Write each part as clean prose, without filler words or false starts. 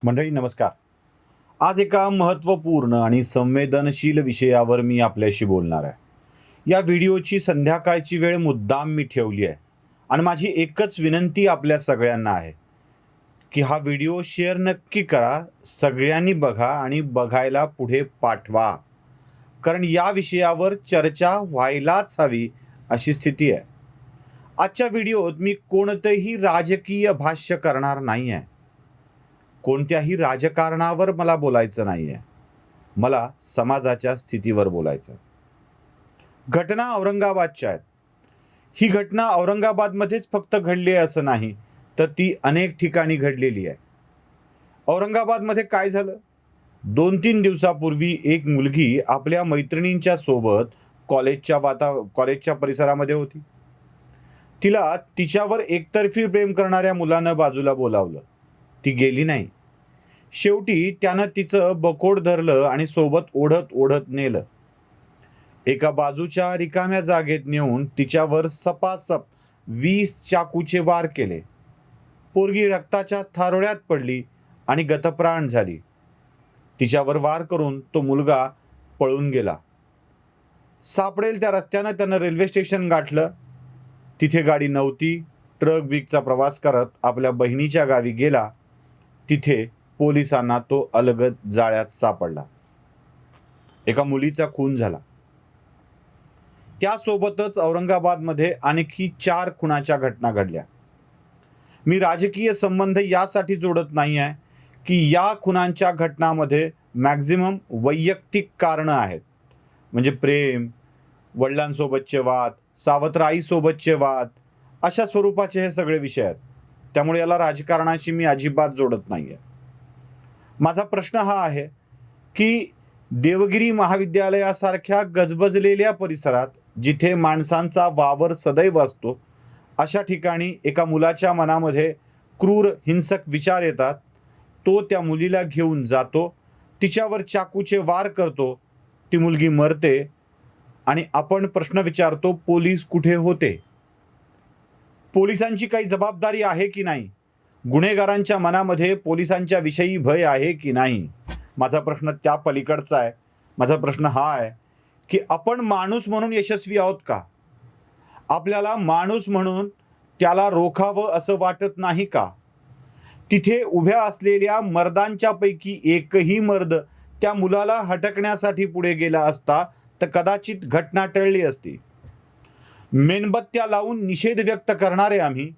मंडळी नमस्कार. आज एका महत्त्वपूर्ण आणि संवेदनशील विषयावर मी आपल्याशी बोलणार आहे. या व्हिडिओची संध्याकाळची वेळ मुद्दाम मी ठेवली आहे आणि माझी एकच विनंती आपल्या सगळ्यांना आहे की हा व्हिडिओ शेअर नक्की करा, सगळ्यांनी बघा आणि बघायला पुढे पाठवा. कारण या विषयावर चर्चा व्हायलाच हवी अशी स्थिती आहे. आजच्या व्हिडिओत मी कोणतंही राजकीय भाष्य करणार नाही आहे. कोणत्याही राजकारणावर मला बोलायचं नाही आहे. मला समाजाच्या स्थितीवर बोलायचं. घटना औरंगाबादच्या आहेत. ही घटना औरंगाबादमध्येच फक्त घडली आहे असं नाही, तर ती अनेक ठिकाणी घडलेली आहे. औरंगाबादमध्ये काय झालं? 2-3 दिवसापूर्वी एक मुलगी आपल्या मैत्रिणींच्या सोबत कॉलेजच्या परिसरामध्ये होती. तिला तिच्यावर एकतर्फी प्रेम करणाऱ्या मुलानं बाजूला बोलावलं. ती गेली नाही. शेवटी त्यानं तिचं बकोड धरलं आणि सोबत ओढत ओढत नेलं. एका बाजूच्या रिकाम्या जागेत नेऊन तिच्यावर सपासप 20 चाकूचे वार केले. पोरगी रक्ताच्या थारोळ्यात पडली आणि गतप्राण झाली. तिच्यावर वार करून तो मुलगा पळून गेला. सापडेल त्या रस्त्यानं त्यानं रेल्वे स्टेशन गाठलं. तिथे गाडी नव्हती. ट्रक बिकचा प्रवास करत आपल्या बहिणीच्या गावी गेला. तिथे पोलिसांना तो अलगद जाळ्यात सापडला. एका मुलीचा खून झाला. त्यासोबतच औरंगाबादमध्ये आणखी 4 खुनाच्या घटना घडल्या. मी राजकीय संबंध यासाठी जोडत नाही आहे की या खुनांच्या घटनांमध्ये मॅक्झिमम वैयक्तिक कारणं आहेत. म्हणजे प्रेम, वडिलांसोबतचे वाद, सावत्राईसोबतचे वाद, अशा स्वरूपाचे हे सगळे विषय आहेत. त्यामुळे याला राजकारणाशी मी अजिबात जोडत नाही आहे. माझा प्रश्न हा आहे की देवगिरी महाविद्यालयासारख्या गजबजलेल्या परिसरात, जिथे माणसांचा वावर सदैव असतो, अशा ठिकाणी एका मुलाच्या मनामध्ये क्रूर हिंसक विचार येतात. तो त्या मुलीला घेऊन जातो, तिच्यावर चाकूचे वार करतो, ती मुलगी मरते आणि आपण प्रश्न विचारतो, पोलीस कुठे होते? पोलिसांची काही जबाबदारी आहे की नाही? गुन्हेगारांच्या मनामध्ये पोलिसांच्या विषयी भय आहे की नाही? माझा प्रश्न त्या पलीकडचा आहे. माझा प्रश्न हा आहे की आपण माणूस म्हणून यशस्वी आहोत का? आपल्याला माणूस म्हणून त्याला रोखावं असं वाटत नाही का? तिथे उभ्या असलेल्या मर्दांच्या पैकी एकही मर्द त्या मुलाला हटकण्यासाठी पुढे गेला असता तर कदाचित घटना टळली असती. मेणबत्त्या लावून निषेध व्यक्त करणारे आम्ही,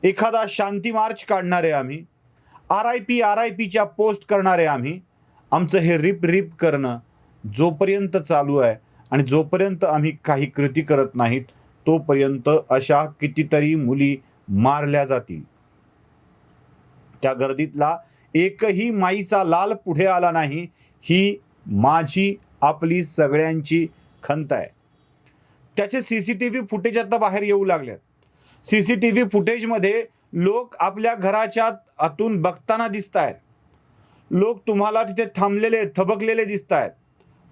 एखादा शांती मार्च काढणारे आम्ही, RIP पोस्ट करणारे आम्ही, आमचं हे रिप रिप करणं जोपर्यंत चालू आहे आणि जोपर्यंत आम्ही काही कृती करत नाहीत, तोपर्यंत अशा कितीतरी मुली मारल्या जातील. त्या गर्दीतला एकही माईचा लाल पुढे आला नाही, ही माझी, आपली सगळ्यांची खंत आहे. त्याचे CCTV फुटेज आता बाहेर येऊ लागल्यात. CCTV फुटेजमध्ये लोक आपल्या घराच्या आतून बघताना दिसत आहेत. लोक तुम्हाला तिथे थांबलेले, थबकलेले दिसत आहेत.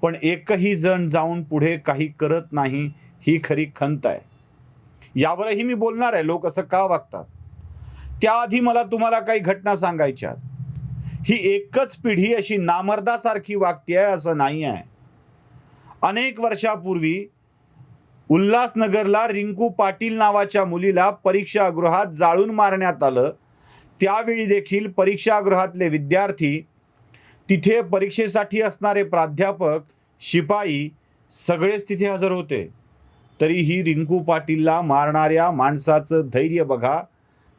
पण एकही जण जाऊन पुढे काही करत नाही, ही खरी खंत आहे. यावरही मी बोलणार आहे, लोक असं का वागतात. त्याआधी मला तुम्हाला काही घटना सांगायच्या. ही एकच पिढी अशी नामर्दासारखी वागते आहे असं नाही आहे. अनेक वर्षापूर्वी उल्हासनगरला रिंकू पाटील नावाच्या मुलीला परीक्षागृहात जाळून मारण्यात आलं. त्यावेळी देखील परीक्षागृहातले विद्यार्थी, तिथे परीक्षेसाठी असणारे प्राध्यापक, शिपाई सगळेच तिथे हजर होते. तरीही रिंकू पाटीलला मारणाऱ्या माणसाचं धैर्य बघा.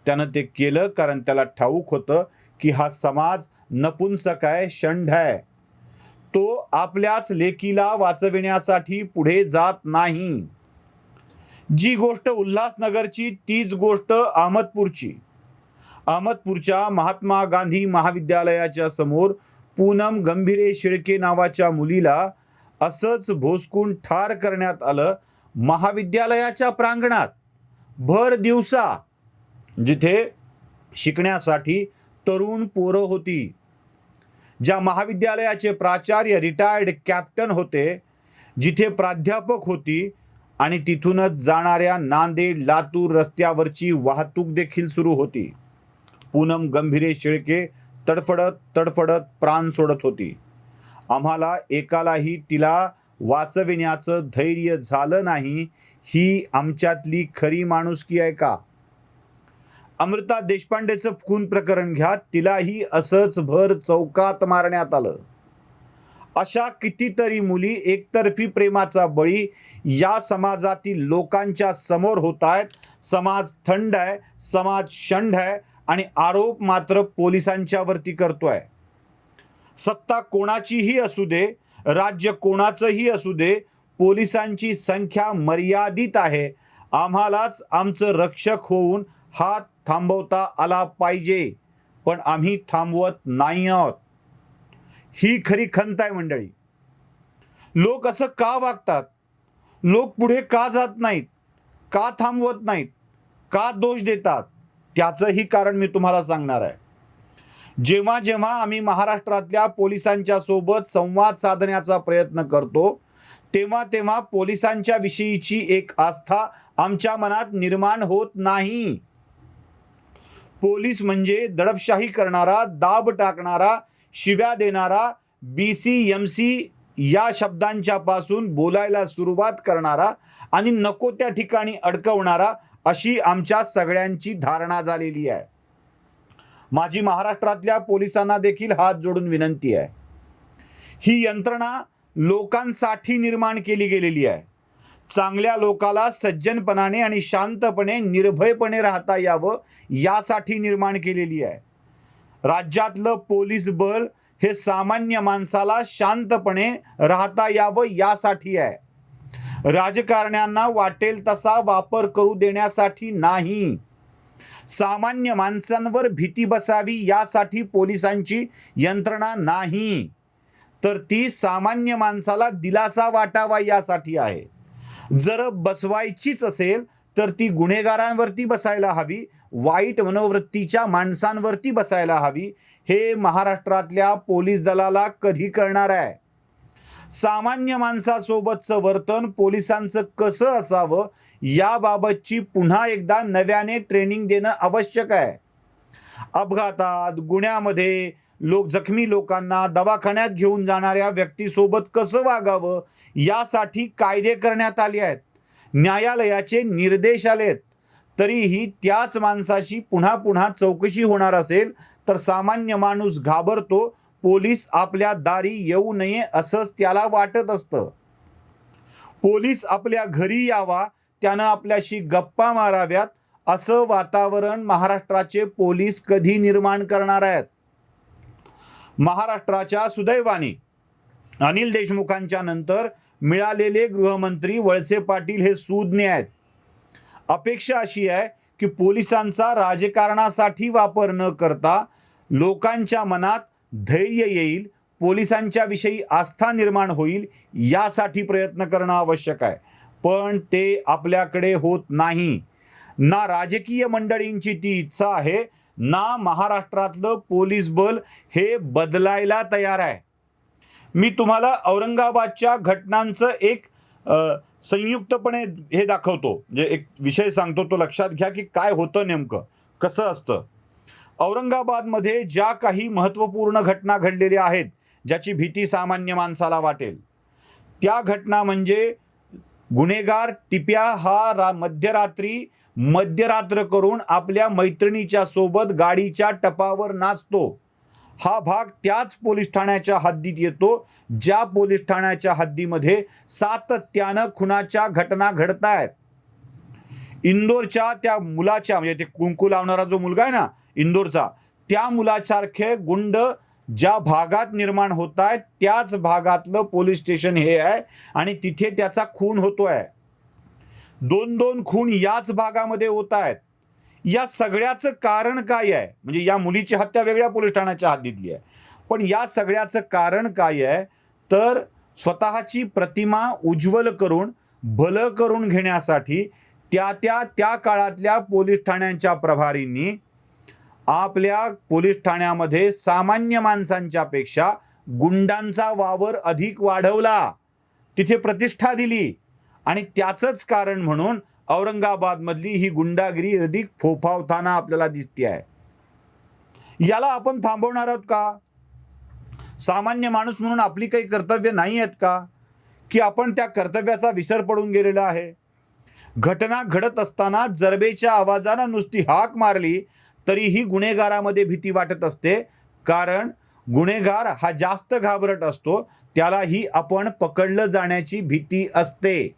त्यानं ते केलं कारण त्याला ठाऊक होतं की हा समाज नपुंसक आहे, षंढ आहे. तो आपल्याच लेकीला वाचविण्यासाठी पुढे जात नाही. जी गोष्ट उल्हासनगरची, तीच गोष्ट अहमदपूरची. अहमदपूरच्या महात्मा गांधी महाविद्यालयाच्या समोर पूनम गंभीरे शेळके नावाच्या मुलीला असंच भोसकून ठार करण्यात आलं. महाविद्यालयाच्या प्रांगणात भर दिवसा, जिथे शिकण्यासाठी तरुण पोरं होती. ज्या महाविद्यालयाचे प्राचार्य रिटायर्ड कॅप्टन होते, जिथे प्राध्यापक होती आणि तिथूनच जाणाऱ्या नांदेड लातूर रस्त्यावरची वाहतूक देखील सुरू होती. पूनम गंभीरे शेळके तडफडत तडफडत प्राण सोडत होती. आम्हाला एकालाही तिला वाचविण्याचं धैर्य झालं नाही. ही आमच्यातली खरी माणुसकी आहे का? अमृता देशपांडेचं खून प्रकरण घ्या, तिलाही असंच भर चौकात मारण्यात आलं. अशा कितीतरी मुली एकतर्फी प्रेमाचा बळी या समाजातील लोकांच्या समोर होत आहेत. समाज थंड आहे, समाज शंड आहे आणि आरोप मात्र पोलिसांच्यावरती करतोय. सत्ता कोणाचीही असू दे, राज्य कोणाचंही असू दे, पोलिसांची संख्या मर्यादित आहे. आम्हालाच आमचं रक्षक होऊन हात थांबवता आला पाहिजे, पण आम्ही थांबवत नाही आहोत. ही खरी खंत आहे मंडळी. लोक असं का वागतात? लोक पुढे का जात नाहीत? का थांबवत नाहीत? का दोष देतात? त्याचंही कारण मी तुम्हाला सांगणार आहे. जेव्हा जेव्हा आम्ही महाराष्ट्रातल्या पोलिसांच्या सोबत संवाद साधण्याचा प्रयत्न करतो, तेव्हा तेव्हा पोलिसांच्या विषयीची एक आस्था आमच्या मनात निर्माण होत नाही. पोलीस म्हणजे दडपशाही करणारा, दाब टाकणारा, शिव्या देणारा, BCMC या शब्दांच्या पासून बोलायला सुरुवात करणारा आणि नको त्या ठिकाणी अडकवणारा, अशी आमच्या सगळ्यांची धारणा झालेली आहे. माझी महाराष्ट्रातल्या पोलिसांना देखील हात जोडून विनंती आहे. ही यंत्रणा लोकांसाठी निर्माण केली गेलेली आहे. चांगल्या लोकाला सज्जनपणाने आणि शांतपणे निर्भयपणे राहता यावं यासाठी निर्माण केलेली आहे. राज्यातलं पोलीस बल हे सामान्य माणसाला शांतपणे राहता यावं यासाठी आहे. राजकारण्यांना वाटेल तसा वापर करू देण्यासाठी नाही. सामान्य माणसांवर भीती बसावी यासाठी पोलिसांची यंत्रणा नाही, तर ती सामान्य माणसाला दिलासा वाटावा यासाठी आहे. जर बसवायचीच असेल तर ती गुन्हेगारांवरती बसायला हवी, वाईट मनोवृत्तीच्या माणसांवरती बसायला हवी. हे महाराष्ट्रातल्या पोलीस दलाला कधी कळणार आहे? सामान्य माणसासोबतचं वर्तन पोलिसांचं कसं असावं याबाबतची पुन्हा एकदा नव्याने ट्रेनिंग देणं आवश्यक आहे. अपघातात, गुन्ह्यामध्ये जखमी लोकांना दवाखान्यात घेऊन जाणाऱ्या व्यक्तीसोबत कसं वागावं यासाठी कायदे करण्यात आले आहेत. न्यायालयाचे निर्देश आलेत. तरीही त्याच माणसाशी पुन्हा पुन्हा चौकशी होणार असेल तर सामान्य माणूस घाबरतो. पोलीस आपल्या दारी येऊ नये असंच त्याला वाटत असतं. पोलीस आपल्या घरी यावा, त्यानं आपल्याशी गप्पा माराव्यात, असं वातावरण महाराष्ट्राचे पोलीस कधी निर्माण करणार आहेत? महाराष्ट्राच्या सुदैवाने अनिल देशमुखांच्या नंतर मिळालेले गृहमंत्री वळसे पाटील हे सुज्ञ आहेत. अपेक्षा अशी आहे की पोलिसांचा राजकारणासाठी वापर न करता लोकांच्या मनात धैर्य येईल, पोलिसांच्या विषयी आस्था निर्माण होईल यासाठी प्रयत्न करणं आवश्यक आहे. पण ते आपल्याकडे होत नाही. ना राजकीय मंडळींची ती इच्छा आहे, ना महाराष्ट्रातलं पोलीस बल हे बदलायला तयार आहे. मी तुम्हाला औरंगाबादच्या घटनांचं एक संयुक्तपणे हे दाखवतो, म्हणजे एक विषय सांगतो, तो लक्षात घ्या की काय होतं नेमकं, कसं असतं. औरंगाबादमध्ये ज्या काही महत्त्वपूर्ण घटना घडलेल्या आहेत, ज्याची भीती सामान्य माणसाला वाटेल, त्या घटना म्हणजे गुन्हेगार टिप्या हा मध्यरात्र करून आपल्या मैत्रिणीच्या सोबत गाडीच्या टपावर नाचतो. हा भाग त्याच पोलीस ठाण्याच्या हद्दीत येतो ज्या पोलीस ठाण्याच्या हद्दीमध्ये सातत्यानं खुनाच्या घटना घडत आहेत. इंदोरच्या त्या मुलाच्या, म्हणजे ते कुंकू लावणारा जो मुलगा आहे ना इंदोरचा, त्या मुलासारखे गुंड ज्या भागात निर्माण होत आहेत त्याच भागातलं पोलीस स्टेशन हे आहे आणि तिथे त्याचा खून होतोय. 2-2 खून याच भागामध्ये होत आहेत. या सगळ्याचं कारण काय आहे? म्हणजे या मुलीची हत्या वेगळ्या पोलीस ठाण्याच्या हद्दीतली आहे, पण या सगळ्याचं कारण काय आहे? तर स्वतःची प्रतिमा उज्ज्वल करून भलं करून घेण्यासाठी त्या काळातल्या पोलीस ठाण्यांच्या प्रभारींनी आपल्या पोलीस ठाण्यामध्ये सामान्य माणसांच्या पेक्षा गुंडांचा वावर अधिक वाढवला, तिथे प्रतिष्ठा दिली आणि त्याचंच कारण म्हणून औरंगाबादमधली ही गुंडागिरी अधिक फोफावताना आपल्याला दिसते आहे. याला आपण थांबवणार आहोत का? सामान्य माणूस म्हणून आपली काही कर्तव्य नाही आहेत का, की आपण त्या कर्तव्याचा विसर पडून गेलेला आहे? घटना घडत असताना जरबेच्या आवाजानं नुसती हाक मारली तरीही गुन्हेगारामध्ये भीती वाटत असते, कारण गुन्हेगार हा जास्त घाबरट असतो, त्यालाही आपण पकडलं जाण्याची भीती असते.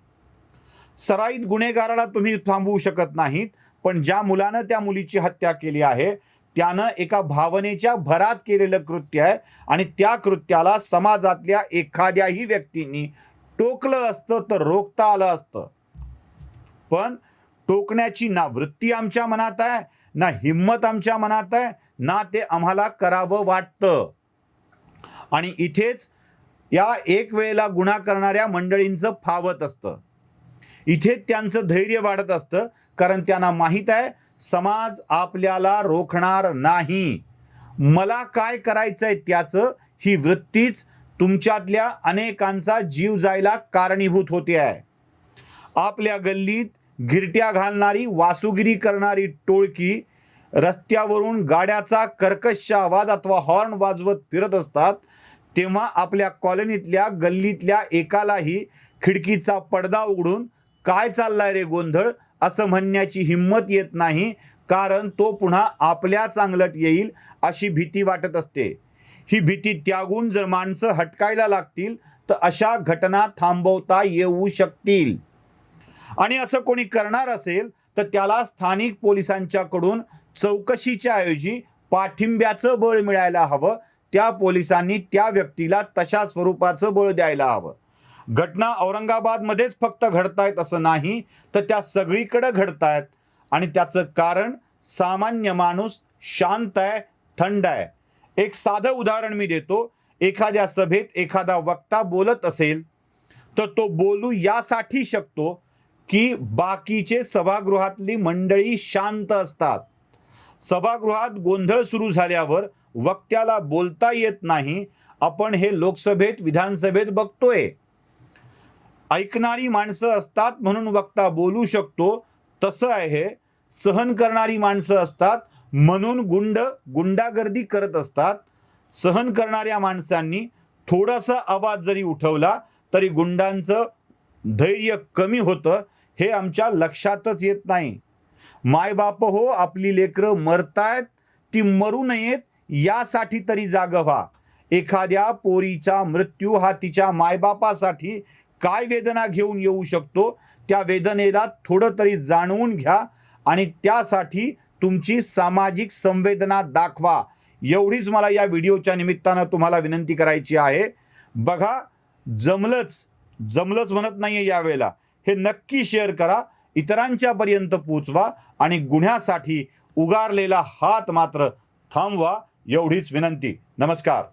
सराईत गुन्हेगाराला तुम्ही थांबवू शकत नाहीत, पण ज्या मुलानं त्या मुलीची हत्या केली आहे त्यानं एका भावनेच्या भरात केलेलं कृत्य आहे आणि त्या कृत्याला समाजातल्या एखाद्याही व्यक्तींनी टोकलं असतं तर रोखता आलं असतं. पण टोकण्याची ना वृत्ती आमच्या मनात आहे, ना हिम्मत आमच्या मनात आहे, ना ते आम्हाला करावं वाटतं. आणि इथेच या एक वेळेला गुन्हा करणाऱ्या मंडळींचं फावत असतं. इथे त्यांचं धैर्य वाढत असतं, कारण त्यांना माहीत आहे समाज आपल्याला रोखणार नाही. मला काय करायचंय त्याचं ही वृत्तीच तुमच्यातल्या अनेकांचा जीव जायला कारणीभूत होते आहे. आपल्या गल्लीत गिरट्या घालणारी, वासुगिरी करणारी टोळकी रस्त्यावरून गाड्याचा कर्कश आवाज अथवा हॉर्न वाजवत फिरत असतात, तेव्हा आपल्या कॉलनीतल्या गल्लीतल्या एकालाही खिडकीचा पडदा उघडून काय चाललाय रे गोंधळ असं म्हणण्याची हिंमत येत नाही, कारण तो पुन्हा आपल्याच अंगलट येईल अशी भीती वाटत असते. ही भीती त्यागून जर माणसं हटकायला लागतील तर अशा घटना थांबवता येऊ शकतील. आणि असं कोणी करणार असेल तर त्याला स्थानिक पोलिसांच्याकडून चौकशीच्या ऐवजी पाठिंब्याचं बळ मिळायला हवं. त्या पोलिसांनी त्या व्यक्तीला तशा स्वरूपाचं बळ द्यायला हवं. घटना औरंगाबादमध्येच फक्त घडतायत असं नाही, तर त्या सगळीकडे घडतायत आणि त्याचं कारण सामान्य माणूस शांत आहे, थंड आहे. एक साधं उदाहरण मी देतो. एखाद्या सभेत एखादा वक्ता बोलत असेल तर तो बोलू यासाठी शकतो की बाकीचे सभागृहातली मंडळी शांत असतात. सभागृहात गोंधळ सुरू झाल्यावर वक्त्याला बोलता येत नाही. आपण हे लोकसभेत, विधानसभेत बघतोय. ऐकणारी माणसं असतात म्हणून वक्ता बोलू शकतो. तसं आहे, सहन करणारी माणसं असतात म्हणून गुंडागर्दी करत असतात. सहन करणाऱ्या माणसांनी थोडासा आवाज जरी उठवला तरी गुंडांचं धैर्य कमी होतं, हे आमच्या लक्षातच येत नाही. मायबाप हो, आपली लेकरं मरतायत, ती मरू नयेत यासाठी तरी जागं व्हा. एखाद्या पोरीचा मृत्यू हा तिच्या मायबापासाठी काय वेदना घेऊन येऊ शकतो, त्या वेदनेला थोडं तरी जाणवून घ्या आणि त्यासाठी तुमची सामाजिक संवेदना दाखवा. एवढीच मला या व्हिडिओच्या निमित्तानं तुम्हाला विनंती करायची आहे. बघा, जमलंच म्हणत नाहीये यावेळेला, हे नक्की शेअर करा, इतरांच्यापर्यंत पोचवा आणि गुन्ह्यासाठी उगारलेला हात मात्र थांबवा. एवढीच विनंती. नमस्कार.